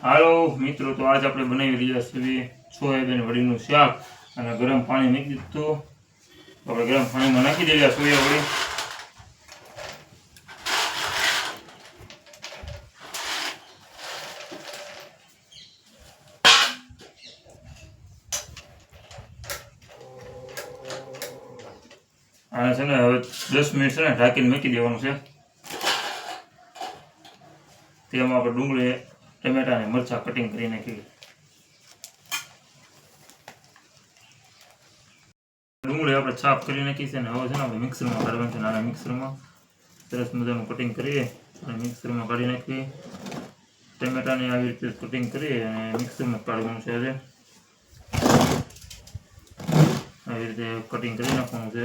હાલો મિત્રો, તો આજ આપણે બનાવી રહ્યા છીએ સોયાબીન વડીનું શાક અને ગરમ પાણી મૂકી દીધું. આપણે ગરમ પાણીમાં નાખી દેવા સોયા વડી. અને છે ને હવે 10 મિનિટ છે ને ઢાંકીને મૂકી દેવાનું છે. તેમાં આપણે ડુંગળી, ટમેટા અને મરચાં કટિંગ કરી નાખી. ડુંગળી આપણે છાપ કરી નાખી છે ને હવે છે ને આપણે મિક્સરમાં કાઢવાનું છે. નાના મિક્સરમાં સરસ મજાનું કટિંગ કરીએ અને મિક્સરમાં કાઢી નાખીએ. ટમેટાને આવી રીતે કટિંગ કરીએ અને મિક્સરમાં કાઢવાનું છે. હવે આવી રીતે કટિંગ કરી નાખવાનું છે.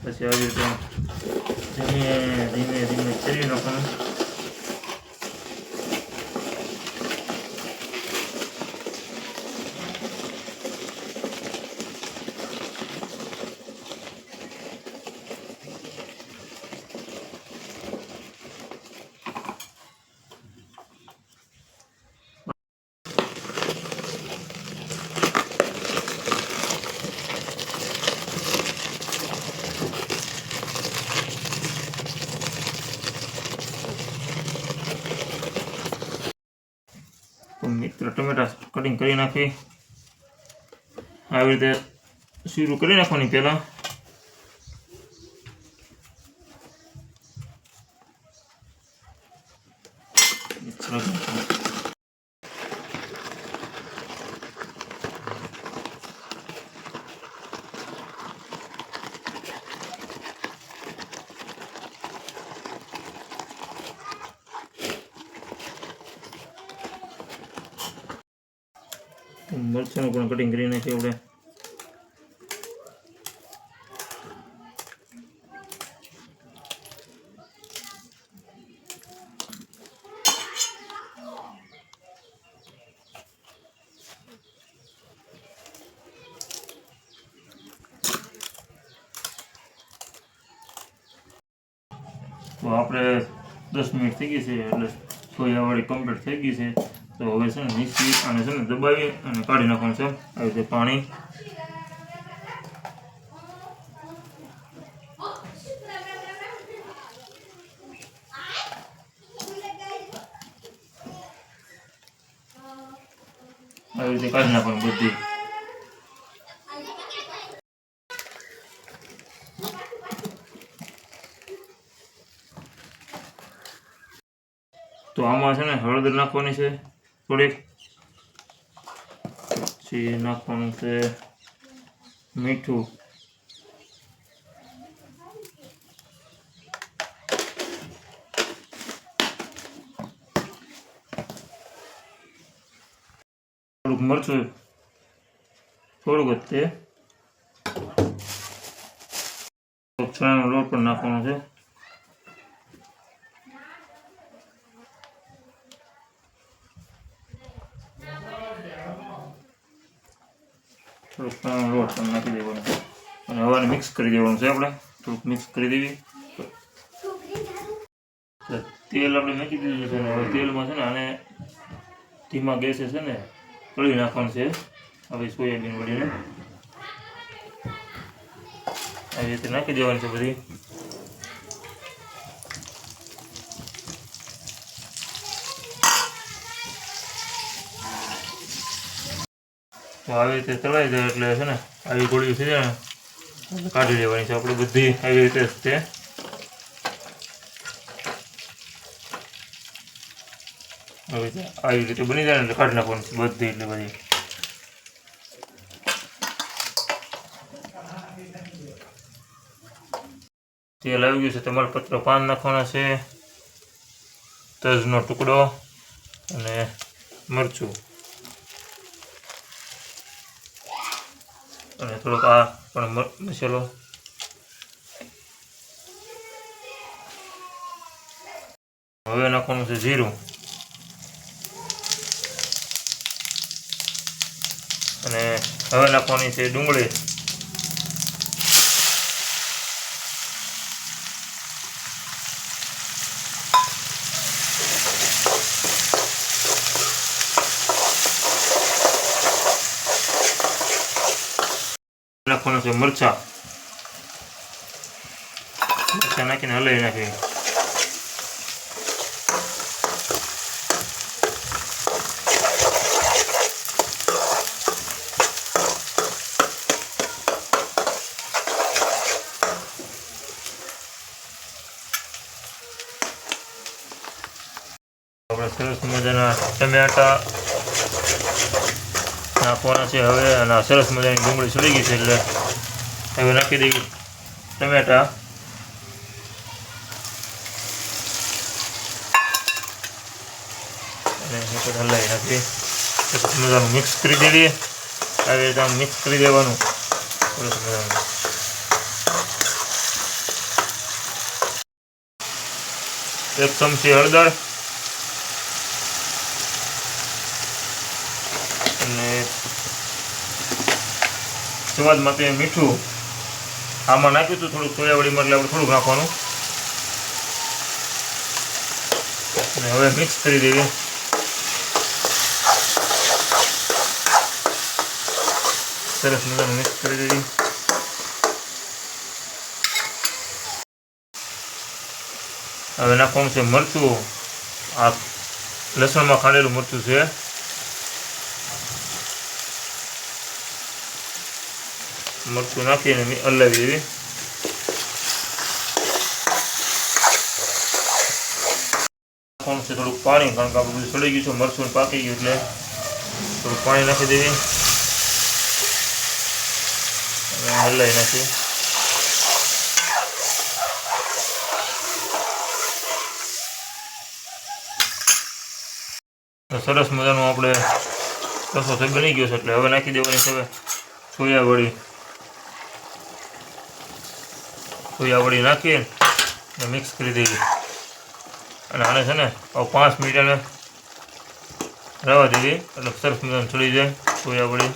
પછી આવી રીતે ધીમે ધીમે કરી નાખવાનું. મિત્રો ટમેટા કટિંગ કરી નાખી. આવી રીતે શીરું કરી નાખવાની પહેલાં. મરચાંનું પણ કટિંગ કરી નાખીએ આપણે. તો આપણે 10 મિનિટ થઈ ગઈ છે એટલે સોયાવાળી કમ્પ્લીટ થઈ ગઈ છે. તો હવે છે ને મિક્સી અને છે ને દબાવી અને કાઢી નાખવાનું છે આવી રીતે પાણી. આવી રીતે કાઢી નાખવાનું બધી. તો આમાં છે ને હળદર નાખવાની છે થોડીક, પછી નાખવાનું છે મીઠું, થોડુંક મરચું, થોડુંક જ તે ચણાનો લોટ પણ નાખવાનો છે. થોડુંક લોટ પણ નાખી દેવાનો અને હવે મિક્સ કરી દેવાનું છે. આપણે થોડુંક મિક્સ કરી દેવી. તેલ આપણે નાખી દીધું છે ને હવે તેલમાં છે ને આને ધીમા ગેસે છે ને તળી નાખવાનું છે. હવે સોયાબીન વડીને આવી રીતે નાખી દેવાની છે બધી. તો આવી રીતે તળાઈ જાય એટલે છે ને આવી ગોળીઓ થઈ જાય ને કાઢી લેવાની છે આપણે બધી. આવી રીતે તે આવી રીતે બની જાય ને એટલે કાઢી નાખવાની છે બધી. એટલે બધી તેલ આવી ગયું છે. તમાલપત્ર પાન નાખવાના છે, તજનો ટુકડો અને મરચું અને થોડોક આ પણ મસાલો. હવે નાખવાનું છે જીરું અને હવે નાખવાની છે ડુંગળી. નાખવાનું છે મરચાં નાખીને હલાવી નાખી. આપણે સરસ મજાના ટમેટા નાખવાના છે હવે, અને સરસ મજાની ડુંગળી સડી ગઈ છે એટલે હવે નાખી દઈએ ટમેટા. અને હલાવી નાખી સરસ મજાનું મિક્સ કરી દઈએ. આવી રીતે આમ મિક્સ કરી દેવાનું સરસ મજાનું. એક ચમચી હળદર અને સ્વાદ માટે મીઠું આમાં નાખ્યું હતું થોડુંક સોયાવડીમાં, એટલે આપણે થોડુંક નાખવાનું. અને હવે મિક્સ કરી દઈએ. સરસ મજાનું મિક્સ કરી દઈએ. હવે નાખવાનું છે મરચું. આ લસણમાં ખાંડેલું મરચું છે. મરચું નાખીને હલાવી દેવી. નાખવાનું છે થોડુંક પાણી, કારણ કે આપણે બધું સડી ગયું છે, મરચું પાકી ગયું એટલે થોડુંક પાણી નાખી દેવી અને હલાવી નાખી. સરસ મજાનું આપણે રસો બની ગયો છે એટલે હવે નાખી દેવાની છે હવે સોયાવડી નાખીને મિક્સ કરી દઈએ. અને આને છે ને 5 મિનિટ એને રવા દેવી એટલે સરસ મજાનું ચડી જાય સોયાવડી.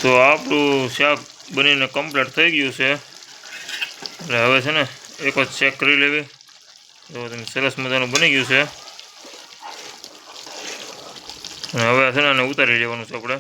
તો આપણું શાક બનીને કમ્પ્લીટ થઈ ગયું છે એટલે હવે છે ને એક જ ચેક કરી લેવી. તો સરસ મજાનું બની ગયું છે અને હવે છે ને ઉતારી લેવાનું છે આપણે.